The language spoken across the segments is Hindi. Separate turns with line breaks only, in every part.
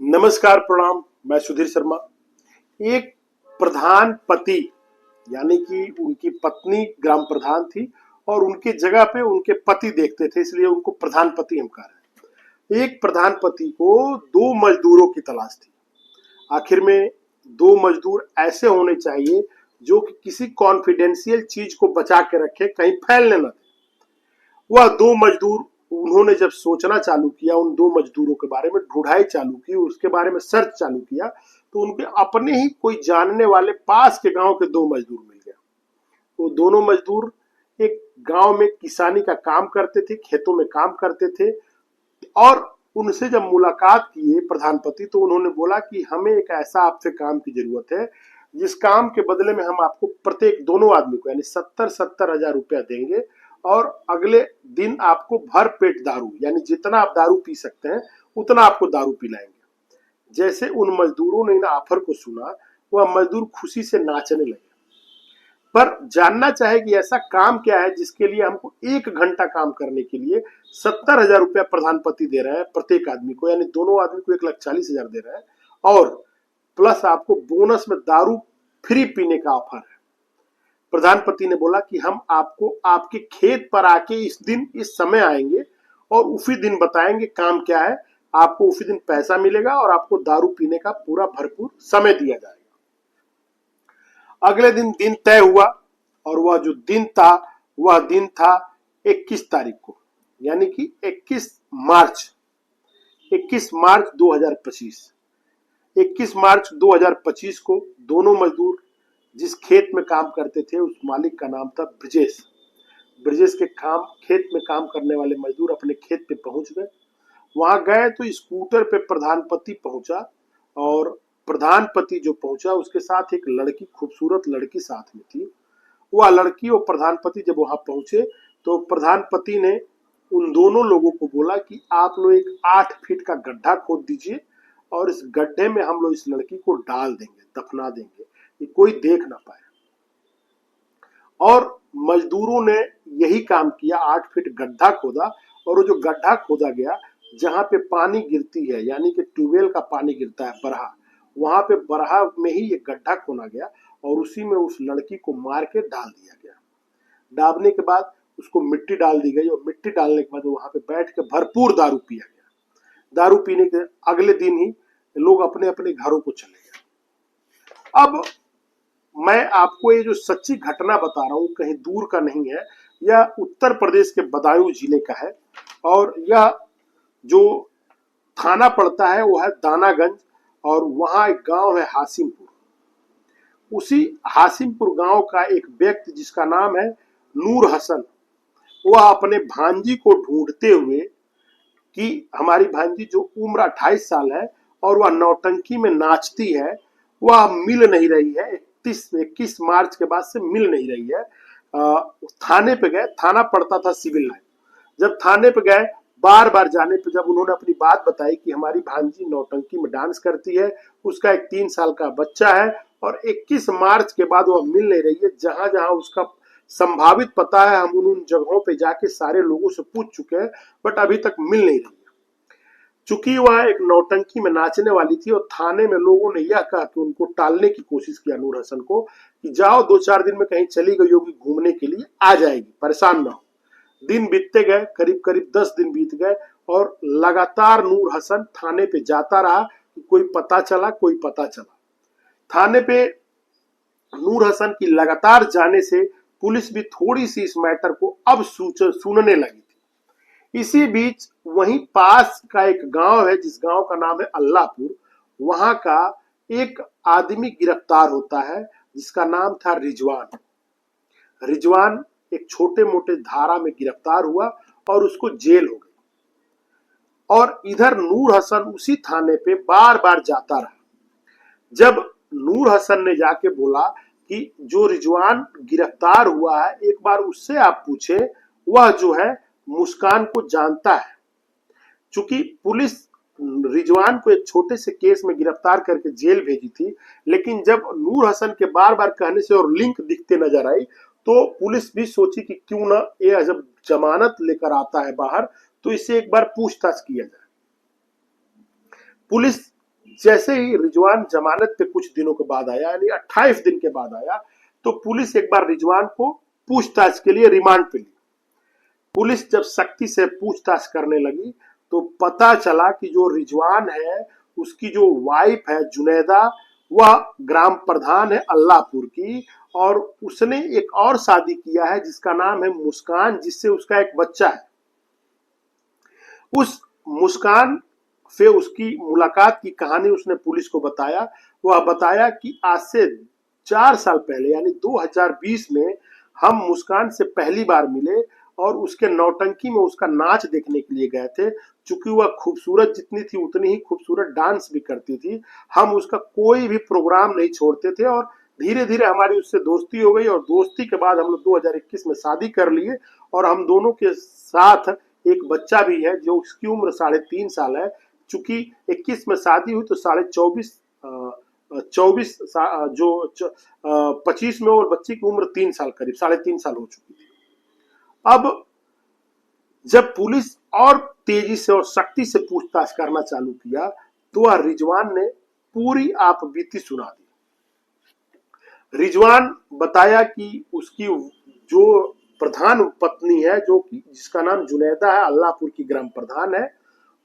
नमस्कार, प्रणाम। मैं सुधीर शर्मा। एक प्रधान पति यानी कि उनकी पत्नी ग्राम प्रधान थी और उनके जगह पे उनके पति देखते थे, इसलिए उनको प्रधान पति हम कह रहे हैं। एक प्रधान पति को दो मजदूरों की तलाश थी। आखिर में दो मजदूर ऐसे होने चाहिए जो कि किसी कॉन्फिडेंशियल चीज को बचा के रखे, कहीं फैलने न दे। वह दो मजदूर, उन्होंने जब सोचना चालू किया, उन दो मजदूरों के बारे में ढूंढाई चालू की, उसके बारे में सर्च चालू किया, तो उनके अपने ही कोई जानने वाले पास के गांव के दो मजदूर मिल गए। वो दोनों मजदूर एक गांव में किसानी का काम करते थे, खेतों में काम करते थे। और उनसे जब मुलाकात किए प्रधानपति, तो उन्होंने बोला कि हमें एक ऐसा आपसे काम की जरूरत है जिस काम के बदले में हम आपको प्रत्येक दोनों आदमी को यानी 70,000 रुपया देंगे और अगले दिन आपको भर पेट दारू यानी जितना आप दारू पी सकते हैं उतना आपको दारू पिलाएंगे। जैसे उन मजदूरों ने इन ऑफर को सुना, वह मजदूर खुशी से नाचने लगे। पर जानना चाहे कि ऐसा काम क्या है जिसके लिए हमको 1 घंटा काम करने के लिए 70,000 रुपया प्रधानपति दे रहे हैं प्रत्येक आदमी को, यानी दोनों आदमी को 1,40,000 दे रहे हैं और प्लस आपको बोनस में दारू फ्री पीने का ऑफर है। प्रधानपति ने बोला कि हम आपको आपके खेत पर आके इस दिन इस समय आएंगे और उसी दिन बताएंगे काम क्या है। आपको उसी दिन पैसा मिलेगा और आपको दारू पीने का पूरा भरपूर समय दिया जाएगा। अगले दिन दिन तय हुआ और वह जो दिन था वह दिन था 21 तारीख को, यानी कि 21 मार्च 2025। 21 मार्च 2025 को दोनों मजदूर जिस खेत में काम करते थे उस मालिक का नाम था ब्रजेश। ब्रजेश के खेत में काम करने वाले मजदूर अपने खेत पे पहुंच गए। वहां गए तो स्कूटर पे प्रधानपति पहुंचा और प्रधानपति जो पहुंचा उसके साथ एक लड़की, खूबसूरत लड़की साथ में थी। वह लड़की और प्रधानपति जब वहां पहुंचे तो प्रधानपति ने उन दोनों लोगों को बोला कि आप लोग एक 8 फीट का गड्ढा खोद दीजिए और इस गड्ढे में हम लोग इस लड़की को डाल देंगे, दफना देंगे कि कोई देख ना पाए। और मजदूरों ने यही काम किया, 8 फीट गड्ढा खोदा और वो जो गड्ढा खोदा गया जहां पे पानी गिरती है यानी कि ट्यूबवेल का पानी गिरता है बरहा, वहां पे बरहा में ही एक गड्ढा खोना गया और उसी में उस लड़की को मार के डाल दिया गया। डालने के बाद उसको मिट्टी डाल दी गई और मिट्टी डालने के बाद वहां पे बैठ के भरपूर दारू पिया गया। दारू पीने के अगले दिन ही लोग अपने अपने घरों को चले गए। अब मैं आपको ये जो सच्ची घटना बता रहा हूं कहीं दूर का नहीं है, यह उत्तर प्रदेश के बदायूं जिले का है और यह जो थाना पड़ता है वो है दानागंज और वहां एक गांव है हासिमपुर। उसी हासिमपुर गांव का एक व्यक्ति जिसका नाम है नूर हसन, वह अपने भांजी को ढूंढते हुए कि हमारी भांजी जो उम्र 28 साल है और वह नौटंकी में नाचती है, वह मिल नहीं रही है। 21 मार्च के बाद से मिल नहीं रही है। थाने पे गए, थाना पड़ता था सिविल लाइन। जब थाने पे गए, बार बार जाने पे जब उन्होंने अपनी बात बताई कि हमारी भांजी नौटंकी में डांस करती है, उसका एक 3 साल का बच्चा है और 21 मार्च के बाद वह मिल नहीं रही है, जहां जहां उसका संभावित पता है हम उन जगहों पे जाके सारे लोगों से पूछ चुके हैं, बट अभी तक मिल नहीं रही है। चूंकि वह एक नौटंकी में नाचने वाली थी और थाने में लोगों ने यह कहा कि उनको टालने की कोशिश किया नूर हसन को कि जाओ 2-4 दिन में कहीं चली गई होगी घूमने के लिए, आ जाएगी, परेशान ना हो। दिन बीतते गए, करीब करीब 10 दिन बीत गए और लगातार नूर हसन थाने पे जाता रहा कि कोई पता चला, कोई पता चला। थाने पे नूर हसन की लगातार जाने से पुलिस भी थोड़ी सी इस मैटर को अब सुनने लगी थी। इसी बीच वहीं पास का एक गांव है जिस गांव का नाम है अल्लाहपुर, वहां का एक आदमी गिरफ्तार होता है जिसका नाम था रिजवान। रिजवान एक छोटे मोटे धारा में गिरफ्तार हुआ और उसको जेल हो गई। और इधर नूर हसन उसी थाने पे बार बार जाता रहा। जब नूर हसन ने जाके बोला कि जो रिजवान गिरफ्तार हुआ है एक बार उससे आप पूछे, वह जो है मुस्कान को जानता है। चूंकि पुलिस रिजवान को एक छोटे से केस में गिरफ्तार करके जेल भेजी थी, लेकिन जब नूर हसन के बार बार कहने से और लिंक दिखते नजर आई तो पुलिस भी सोची कि क्यों ना ये जब जमानत लेकर आता है बाहर तो इससे एक बार पूछताछ किया जाए। पुलिस जैसे ही रिजवान जमानत पे कुछ दिनों के बाद आया, यानी 28 दिन के बाद आया, तो पुलिस एक बार रिजवान को पूछताछ के लिए रिमांड पे ली। पुलिस जब सख्ती से पूछताछ करने लगी तो पता चला कि जो रिजवान है, उसकी जो वाइफ है जुनैदा, वह ग्राम प्रधान है अल्लाहपुर की, और उसने एक और शादी किया है जिसका नाम है मुस्कान, जिससे उसका एक बच्चा है। उस मुस्कान से उसकी मुलाकात की कहानी उसने पुलिस को बताया। वह बताया कि आज से 4 साल पहले यानी 2020 में हम मुस्कान से पहली बार मिले और उसके नौटंकी में उसका नाच देखने के लिए गए थे। चूंकि वह खूबसूरत जितनी थी उतनी ही खूबसूरत डांस भी करती थी। हम उसका कोई भी प्रोग्राम नहीं छोड़ते थे और धीरे धीरे हमारी उससे दोस्ती हो गई और दोस्ती के बाद हम लोग 2021 में शादी कर लिए और हम दोनों के साथ एक बच्चा भी है जो उसकी उम्र 3.5 साल है। चूंकि 21 में शादी हुई तो 24.5 24 जो 25 में और बच्ची की उम्र 3 साल, करीब 3.5 साल हो चुकी थी। अब जब पुलिस और तेजी से और सख्ती से पूछताछ करना चालू किया तो वह रिजवान ने पूरी आप बीती सुना दी। रिजवान बताया कि उसकी जो प्रधान पत्नी है, जो कि जिसका नाम जुनैदा है, अल्लाहपुर की ग्राम प्रधान है,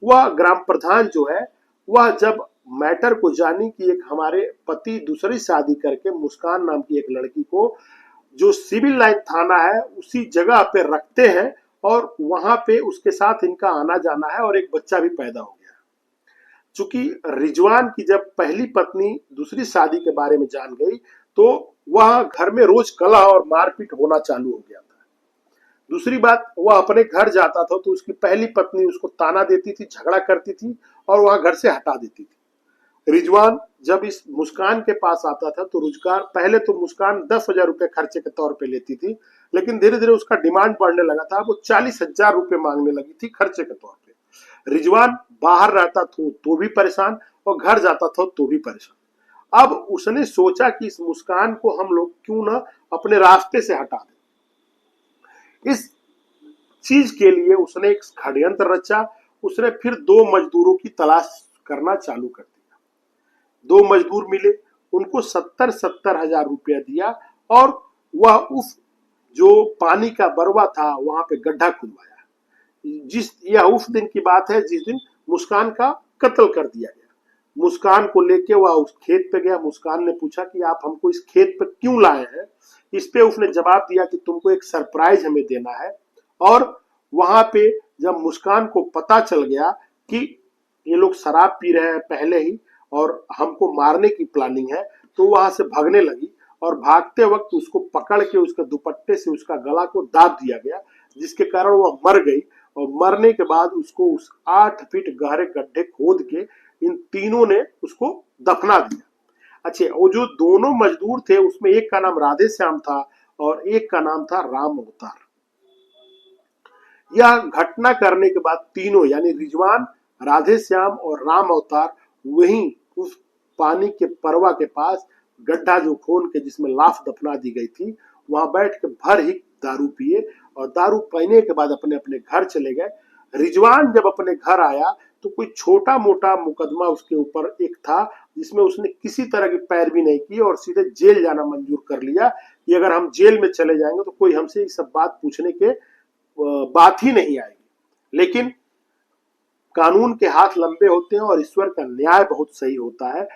वह ग्राम प्रधान जो है वह जब मैटर को जानी कि एक हमारे पति दूसरी शादी करके मुस्कान नाम की एक लड़की को जो सिविल लाइन थाना है उसी जगह पे रखते हैं और वहां पे उसके साथ इनका आना जाना है और एक बच्चा भी पैदा हो गया। चूंकि रिजवान की जब पहली पत्नी दूसरी शादी के बारे में जान गई तो वह घर में रोज कलह और मारपीट होना चालू हो गया था। दूसरी बात, वह अपने घर जाता था तो उसकी पहली पत्नी उसको ताना देती थी, झगड़ा करती थी और वह घर से हटा देती थी। रिजवान जब इस मुस्कान के पास आता था तो रोजगार, पहले तो मुस्कान 10,000 रुपए खर्चे के तौर पे लेती थी, लेकिन धीरे धीरे उसका डिमांड बढ़ने लगा था। वो 40,000 रुपए मांगने लगी थी खर्चे के तौर पे। रिजवान बाहर रहता था तो भी परेशान और घर जाता था तो भी परेशान। अब उसने सोचा कि इस मुस्कान को हम लोग क्यों ना अपने रास्ते से हटा दें। इस चीज के लिए उसने एक षड्यंत्र रचा। उसने फिर 2 मजदूरों की तलाश करना चालू कर दिया। 2 मजदूर मिले, उनको 70-70 हजार रुपया दिया और वह उस जो पानी का बरवा था वहां पे गड्ढा खुदवाया। यह उस दिन की बात है जिस दिन मुस्कान का कत्ल कर दिया गया। मुस्कान को लेके वह उस खेत पे गया। मुस्कान ने पूछा कि आप हमको इस खेत पे क्यों लाए हैं। इस पे उसने जवाब दिया कि तुमको एक सरप्राइज हमें देना है। और वहां पे जब मुस्कान को पता चल गया कि ये लोग शराब पी रहे हैं पहले ही और हमको मारने की प्लानिंग है, तो वहां से भागने लगी और भागते वक्त उसको पकड़ के उसके दुपट्टे से उसका गला को दाब दिया गया, जिसके कारण वह मर गई। और मरने के बाद उसको उस 8 फीट गहरे गड्ढे खोद के इन तीनों ने उसको दफना दिया। अच्छा, वो जो दोनों मजदूर थे उसमें एक का नाम राधे श्याम था और एक का नाम था राम अवतार। यह घटना करने के बाद तीनों यानी रिजवान, राधे श्याम और राम अवतार वहीं उस पानी के परवा के पास गड्ढा जो खोन के जिसमें लाश दफना दी गई थी वहां बैठ के भर ही दारू पिए और दारू पीने के बाद अपने अपने घर चले गए। रिजवान जब अपने घर आया तो कोई छोटा मोटा मुकदमा उसके ऊपर एक था जिसमें उसने किसी तरह की पैरवी नहीं की और सीधे जेल जाना मंजूर कर लिया कि अगर हम जेल में चले जाएंगे तो कोई हमसे ये सब बात पूछने के बात ही नहीं आएगी। लेकिन कानून के हाथ लंबे होते हैं और ईश्वर का न्याय बहुत सही होता है।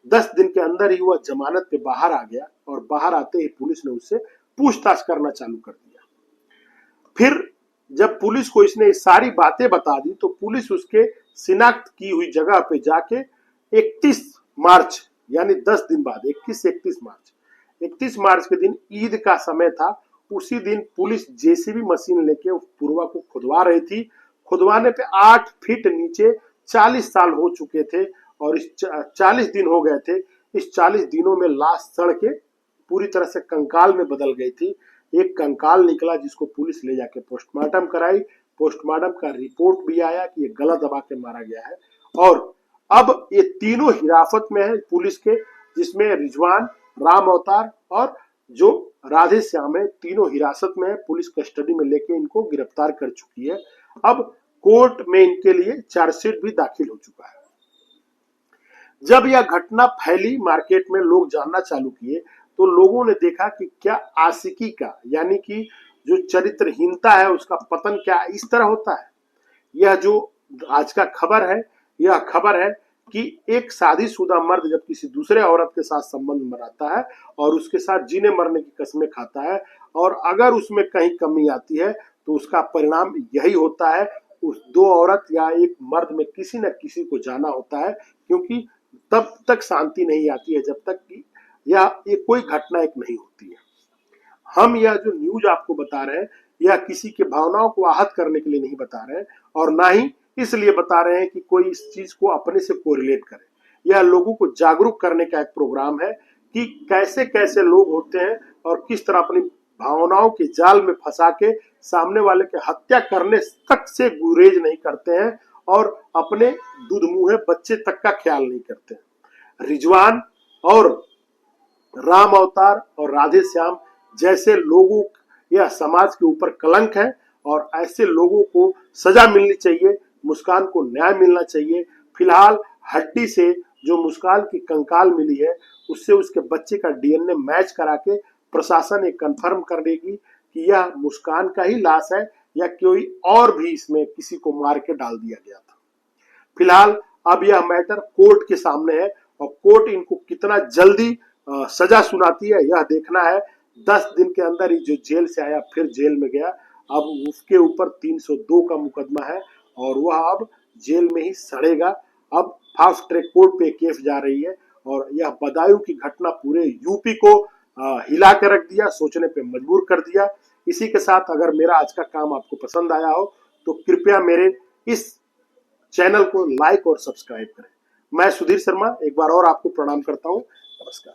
10 दिन के अंदर ही वह जमानत पे बाहर आ गया और बाहर आते ही पुलिस ने उससे पूछताछ करना चालू कर दिया। फिर जब पुलिस को इसने सारी बातें बता दी तो पुलिस उसके शिनाख्त की हुई जगह पे जाके 31 मार्च यानी 10 दिन बाद 31 मार्च के दिन ईद का समय था। उसी दिन पुलिस जेसीबी मशीन लेके उस पुरवा को खुदवा रही थी। खुदवाने पे 8 फीट नीचे 40 साल हो चुके थे और इस 40 दिन हो गए थे। इस 40 दिनों में लाश सड़ के पूरी तरह से कंकाल में बदल गई थी। एक कंकाल निकला जिसको पुलिस ले जाके पोस्टमार्टम कराई। पोस्टमार्टम का रिपोर्ट भी आया कि ये गला दबा के मारा गया है। और अब ये तीनों हिरासत में है पुलिस के, जिसमें रिजवान, राम अवतार और जो राधे श्याम है, तीनों हिरासत में है। पुलिस कस्टडी में लेके इनको गिरफ्तार कर चुकी है। अब कोर्ट में इनके लिए चार्जशीट भी दाखिल हो चुका है। जब यह घटना फैली, मार्केट में लोग जानना चालू किए, तो लोगों ने देखा कि क्या आशिकी का यानी कि जो चरित्रहीनता है उसका पतन क्या इस तरह होता है। यह जो आज का खबर है, यह खबर है कि एक शादीशुदा मर्द जब किसी दूसरे औरत के साथ संबंध बनाता है और उसके साथ जीने मरने की कसमें खाता है, और अगर उसमें कहीं कमी आती है तो उसका परिणाम यही होता है, उस दो औरत या एक मर्द में किसी न किसी को जाना होता है, क्योंकि तब तक शांति नहीं आती है जब तक कि यह कोई घटना एक नहीं होती है। हम यह जो न्यूज आपको बता रहे हैं, यह किसी के भावनाओं को आहत करने के लिए नहीं बता रहे हैं, और ना ही इसलिए बता रहे हैं कि कोई इस चीज को अपने से कोरिलेट करे। यह लोगों को जागरूक करने का एक प्रोग्राम है कि कैसे कैसे लोग होते हैं और किस तरह अपनी भावनाओं के जाल में फंसा के सामने वाले के हत्या करने तक से गुरेज नहीं करते हैं, और अपने दूधमुहे बच्चे तक का ख्याल नहीं करते हैं। रिजवान और राम अवतार और राधे श्याम जैसे लोगों, यह समाज के ऊपर कलंक है, और ऐसे लोगों को सजा मिलनी चाहिए, मुस्कान को न्याय मिलना चाहिए। फिलहाल हड्डी से जो मुस्कान की कंकाल मिली है, उससे उसके बच्चे का डीएनए मैच करा के प्रशासन ये कंफर्म कर देगी कि यह मुस्कान का ही लाश है या कोई और भी इसमें किसी को मार के डाल दिया गया था। फिलहाल अब यह मैटर कोर्ट के सामने है, और कोर्ट इनको कितना जल्दी सजा सुनाती है यह देखना है। 10 दिन के अंदर ही जो जेल से आया फिर जेल में गया, अब उसके ऊपर 302 का मुकदमा है और वह अब जेल में ही सड़ेगा। अब फास्ट ट्रैक कोर्ट पे केस जा रही है, और यह बदायूं की घटना पूरे यूपी को हिला कर रख दिया, सोचने पे मजबूर कर दिया। इसी के साथ अगर मेरा आज का काम आपको पसंद आया हो तो कृपया मेरे इस चैनल को लाइक और सब्सक्राइब करें। मैं सुधीर शर्मा एक बार और आपको प्रणाम करता हूं। नमस्कार।